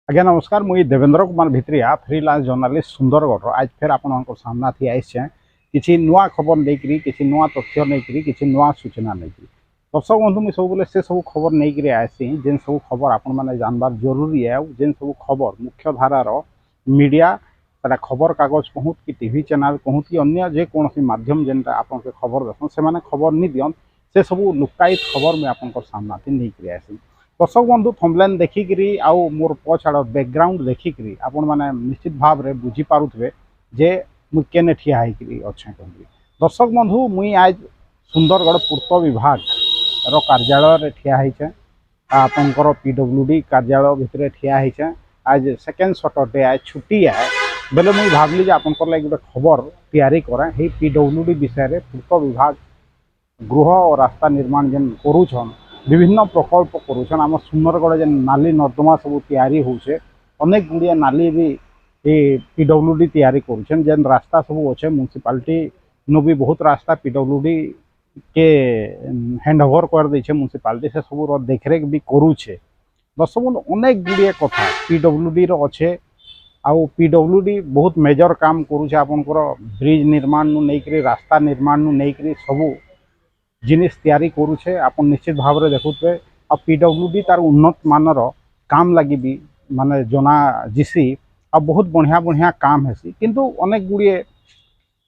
आज्ञा नमस्कार मुई देवेंद्र कुमार भित्रिया फ्रीलांस जर्नालीस्ट सुंदरगढ़ आज फिर आपण सामना थी आईचे किसी नुआ खबर नहीं कि नुआ तथ्य नहीं कि नुआ सूचना नहीं दर्शक बंधु मुझे सब से सब खबर नहीं आसी जेन सब खबर आपण मैंने जानबार जरूरी है जेन सब खबर मुख्य धारार मीडिया खबर कागज कहूँ कि टीवी चैनल कहूँ कि अन्य जेकोसी माध्यम जेनटा आप खबर देसन से खबर नहीं दियन से सब लुकायित खबर मुझे आप सामना थी नहीं आसी दर्शक बंधु थंबनेल देखिकी आउ मोर पछाड़ बैकग्राउंड देखिकी आपण मैंने निश्चित भाव में बुझीपारे जे मुझे केने ठिया अच्छे कहली दर्शक बंधु मुई आज सुंदरगढ़ पूर्त विभाग रो कार्यालय ठिया आपंकर पीडब्ल्यूडी कार्यालय भितर ठिया आज सेकेंड सैटरडे आज छुट्टी है बेले मुई भावली जे आपंकर लगे गोटे खबर तैयारी करें हे पीडब्ल्यूडी विषय पूर्त विभाग गृह और रास्ता निर्माण जेन करूछन विभिन्न प्रकल्प करूछन आम सुंदरगढ़ जेन नाली नर्दमा सब तैयारी होचे अनेक गुड़िया नाली भी पीडब्ल्यूडी तैयारी करूछन जेन रास्ता सब अच्छे म्यूनिसिपालिटी नु भी बहुत रास्ता पीडब्ल्यूडी के हैंड ओवर कर देछे म्यूनिसिपालिटी से सब देखरेख भी करूछे दर्शक अनेक गुड़िया कथा पीडब्ल्यूडी रो अच्छे आउ पीडब्ल्यूडी बहुत मेजर काम करूछे आपनकर ब्रिज निर्माण नु नहीं रास्ता निर्माण नु नहीं सबू जिनिस तैयारी करूछे आप निश्चित भाव में देखुए आ पीडब्ल्यूडी तार उन्नत मानर काम लगी भी माने जना जिसी आ बहुत बढ़िया बढ़िया काम हेसी किंतु अनेक गुड़िए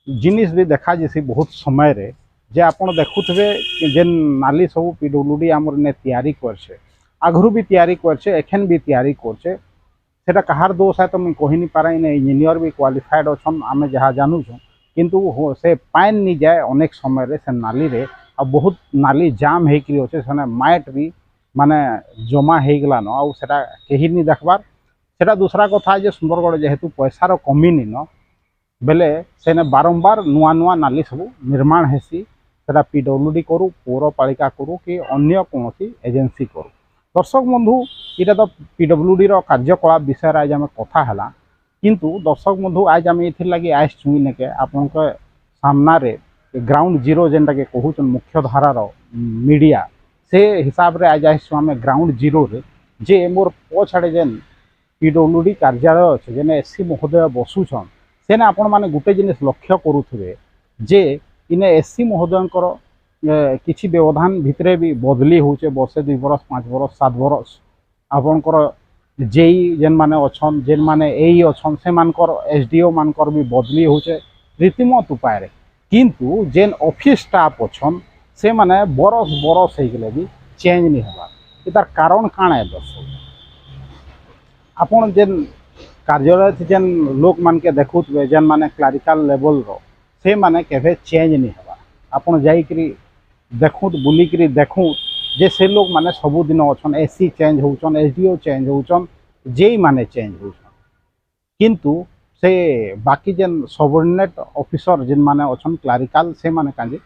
जिनिस भी देखा जैसी बहुत समय रे जे आपन देखुथे जेन नाली सब पीडब्ल्यूडी आमर ने तैयारी करछे आगरू भी तैयारी करछे एखन भी तैयारी करछे सेटा कहार दोष है तो मैं कहि नहीं पारे ने इंजीनियर भी क्वालिफाइड अछन आमे जहाँ जानू किंतु से पाइन नहीं जाए अनेक समय रे से नाली रे आ बहुत नाली जाम होके से माइट भी माने जमा हो गलान आटा कहीं नहीं देखबार सेटा दूसरा कथा जे सुंदरगढ़ जेहेतु पैसार कमी नहीं न बेले से बारंबार नुआ नुआ नाली सब निर्माण हेसी सेटा पीडब्ल्यूडी करू पौरपालिका करू कि अन्य कौन एजेंसी करू दर्शक बंधु यहाँ तो पीडब्ल्यूडी कार्यकलाप विषय आज आम कथा है किंतु दर्शक बंधु आज आम ये लगे आस छुईने के आपण सामना रे ग्राउंड जीरो जेनटा के कहून मुख्य धारार मीडिया से हिसाब रे आज आम ग्राउंड जीरो रे जे मोर पछाड़े जेन पीडब्ल्यूडी कार्यालय अच्छे जेने एससी महोदय बसुछन सेने आपण माने गुटे जिनिस लक्ष्य करुथिबे जे इने एससी महोदयंकर किछि व्यवधान भितरे भी बदली होचे वर्षे 2 बरस 5 बरस 7 बरस आपणकर जेई जेन माने अछन जेन माने एई अछन से मानकर एसडीओ मानकर भी बदली होचे रीतिमत उपाय रे किंतु जेन ऑफिस स्टाफ अच्छन से माने बरस बरस हो गले भी चेंज नहीं होगा तार कारण काण है दर्शक आपन जेन कार्यालय जेन लोक मान के देखुवे जेन माने क्लारिकल लेवल रो से माने केवे चेंज नहीं होगा आपन जाइकरी देखुत बुलिकरी देखु जे से लोग माने सबुदिन अच्छन एसी चेंज होचन एसडीओ चेंज होचन जेई माने चेंज होचन किंतु से बाकी जेन सबऑर्डिनेट ऑफिसर जेन माने अच्छन क्लारिकल से माने काजे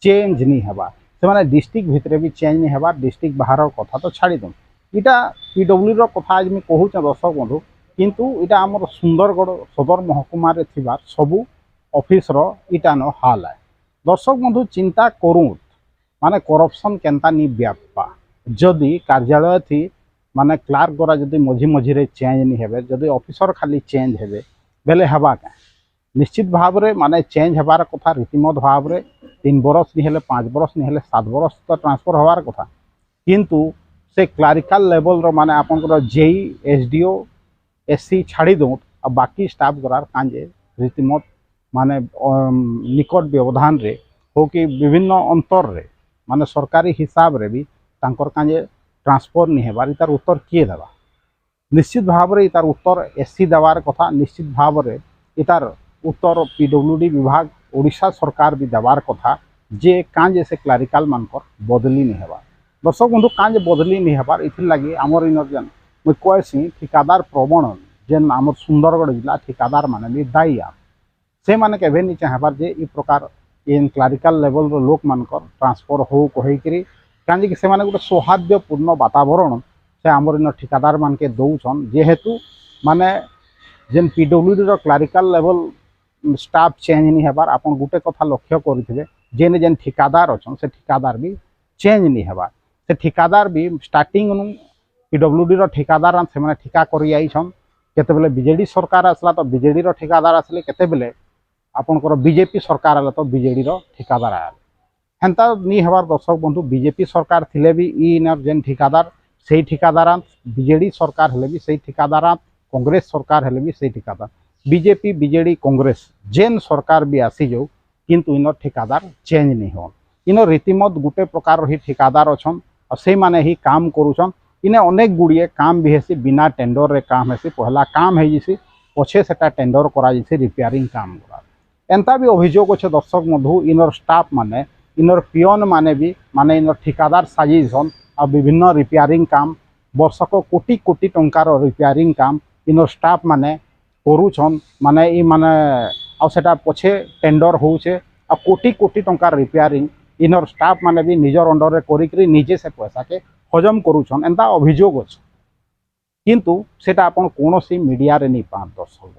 चेंज नहीं होगा से माने डिस्ट्रिक्ट भितरे भी चेंज नहीं होगा डिस्ट्रिक्ट बाहर कथा तो छाड़ी दूँ इटा पीडब्ल्यूडी कथा आज मैं कहूँ दर्शक बंधु किंतु इटा आमर सुंदरगढ़ सदर महकुमा रे थिबार सबू ऑफिस रो इटा न हाल है दर्शक बंधु चिंता करूँ माने करप्शन केनता नहीं व्यापा जदि कार्यालय थी माने क्लार्क द्वारा जदि मझी मझीरे चेंज नहीं हेबे जदि ऑफिसर खाली चेंज हेबे बेले हवा क्या निश्चित भाव रे माने चेंज हबार कथा रीतिमत भाव रे 3 बरस नहीं हेले 5 बरस नहीं हेले 7 बरस तो ट्रांसफर हबार कथा किंतु से क्लारिकल लेवल रो माने आपनकर जेई एसडीओ एससी छाड़ी दो और बाकी स्टाफ द्वारा कांजे रीतिमत माने निकट व्यवधान रे हो कि विभिन्न अंतर रे माने सरकारी हिसाब रे भी तांकर कांजे ट्रांसफर नहीं हेबार तार उत्तर किए देबा निश्चित भाव में इतार उत्तर एससी देवार कथा निश्चित भाव में इतार उत्तर पीडब्ल्यूडी विभाग ओडिशा सरकार भी देवार कथा जे कांजे से क्लारिकल मानकर बदली नहीं हेबार दर्शक बंधु कांजे बदली नहीं हेबार इथिर लगी आमर इन जेन मुझे कहसी ठिकादार प्रवण जेन आमर सुंदरगढ़ जिला ठिकादार माने भी दायी से माने केभे नहीं चाहबार जे इ प्रकार इन क्लारिकल लेवल रो लोक मानकर ट्रांसफर हो कहीकरी कांजे कि से माने गोटे सौहार्दपूर्ण वातावरण से आमर इन ठिकादार मान के दौन जेहेतु माने जेन पीडब्ल्यूडी क्लारिकल लेवल स्टाफ चेंज नहीं हेबार आपन गुटे कथा लक्ष्य करुथिबे जेने जेन ठिकादार अछन से ठिकादार भी चेंज नहीं हेबार से ठिकादार भी स्टार्टिंग पीडब्ल्यूडी ठिकादार से ठिका कर केतेबेले बीजेडी सरकार आसला तो बीजेडी ठिकादार आसले केतेबेले आपणकर बीजेपी सरकार आला तो बीजेडी ठिकादार आए हेन्ता नहीं हबार दर्शक बंधु बीजेपी सरकार थिले भी इनर जेन ठिकादार से ठिकादार बीजेडी सरकार हेले भी से ठिकादार कांग्रेस सरकार हेले भी से ठिकादार बीजेपी बीजेडी कांग्रेस जेन सरकार भी आसी जाऊ किंतु इनर ठिकादार चेंज नहीं हो इन रीतिमत गोटे प्रकार ही ठिकादार अच्छन और से माने ही काम करुछन इने अनेक गुड़िए काम भी हेसी बिना टेंडर रे काम हेसी पहला काम है जिसी पछे सेटा टेंडर करा जिसी रिपेयरिंग काम करा एंता भी अभियोग अच्छे दर्शक बंधु इनर स्टाफ माने इनर पियन माने भी माने इनर ठिकादार साजिछन और विभिन्न रिपेयरिंग काम वर्षक कोटी कोटी टंकार रिपेयरिंग काम इनर स्टाफ माने करुछन माने ई माने आ सेटा पछे टेंडर होउछे आ कोटी कोटी टंकार रिपेयरिंग इनर स्टाफ माने भी निजर अंडर रे करिकरी निजे से पैसा के हजम करुछन एंता अभियोग अच्छे किंतु सेटा आपण कोनोसी मीडिया रे नहीं पान दर्शक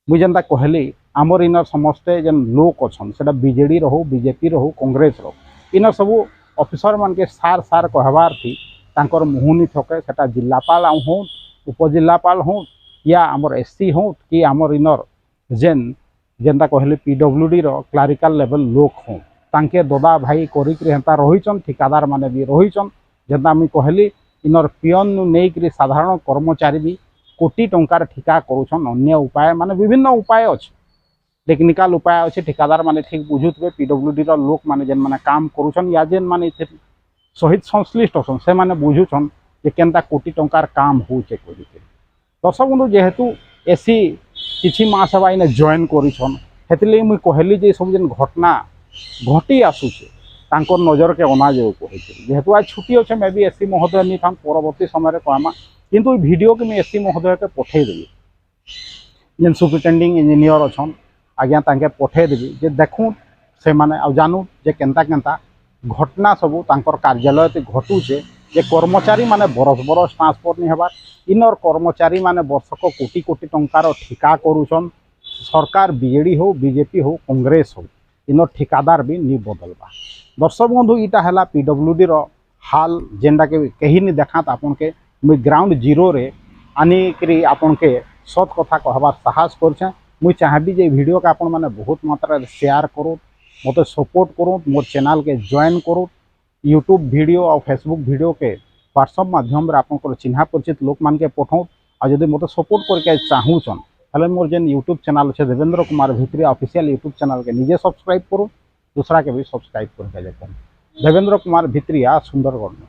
मुझे जेनता कहली आमर इनर समस्ते जेन लोक अच्छन सेटा बीजेडी रहो बीजेपी रहो कांग्रेस रहो इनर सबू ऑफिसर मान के सार सार कहबार थी तांकर मुहुनी थके सेटा जिलापाल हो उपजिलापाल हो या आमर एससी हो कि आमर इनर जेन जेनता कहली पीडब्ल्यूडी क्लारिकल लेवल लोक हो तांके ददा भाई करिकरी हेंता रहीचन ठिकादार माने भी रहीचन जेनता मुई कहली इनर पियन नहीं साधारण कर्मचारी भी कोटी टंकार ठिका करुछन अन्य उपाय माने विभिन्न उपाय अच्छे टेक्निकल उपाय अच्छे ठिकादार माने ठीक बुझुथे पीडब्ल्यूडी लोक माने जेन माने काम करुछन या जेन माने सहित संश्लिष्ट अच्छन से माने बुझुछन जे केनता कोटी टंकार काम होचे करिके दर्शक बंधु जेहेतु एसी किछि मास हवा इने जॉइन करिछन हेतिले मुई कहली जे सब जेन घटना घटी आसुचे तांकर नजर के अना जाऊ कहे जेहेतु आज छुट्टी अच्छे मे भी एससी महोदय नहीं था परवर्ती समय कहमा किंतु वीडियो के मैं एससी महोदय के पठेदेवी जेन सुपरिटेंडिंग इंजीनियर अच्छन आज्ञा तांके पठेदेवी जे देखूँ से माने आ जानू जे केनता केनता घटना सबू तांकर कार्यालय घटुचे जे कर्मचारी माने बरस बरस ट्रांसफर नहीं हबार इनर कर्मचारी माने वर्षक कोटी कोटी टंकार ठिका करुछन सरकार बीजेडी हो बीजेपी हो कांग्रेस हो इनर ठिकादार भी नहीं बदलवा दर्शक बंधु इटा है पीडब्ल्यूडी हाल जेनटा के कहीं नहीं देखा आपन के मुई ग्राउंड जीरो रे आनिकी आपन के सत कथा कहबार साहस कर मुई चाहबी जे वीडियो के आपण माने बहुत मात्रा शेयर करो मत सपोर्ट करो मोर चैनल के जॉइन करो यूट्यूब वीडियो और फेसबुक वीडियो के व्हाट्सएप माध्यम आपंकर चिन्हा परिचित लोक मान के पठाऊ आ जब मत सपोर्ट करके चाहूचन हेल्ले मोर जेन यूट्यूब चैनल अच्छे देवेंद्र कुमार भित्री ऑफिशियल यूट्यूब चैनल के निजे सब्सक्राइब करो दूसरा के भी सब्सक्राइब करके देवेंद्र कुमार भित्रिया सुंदरगढ़ में।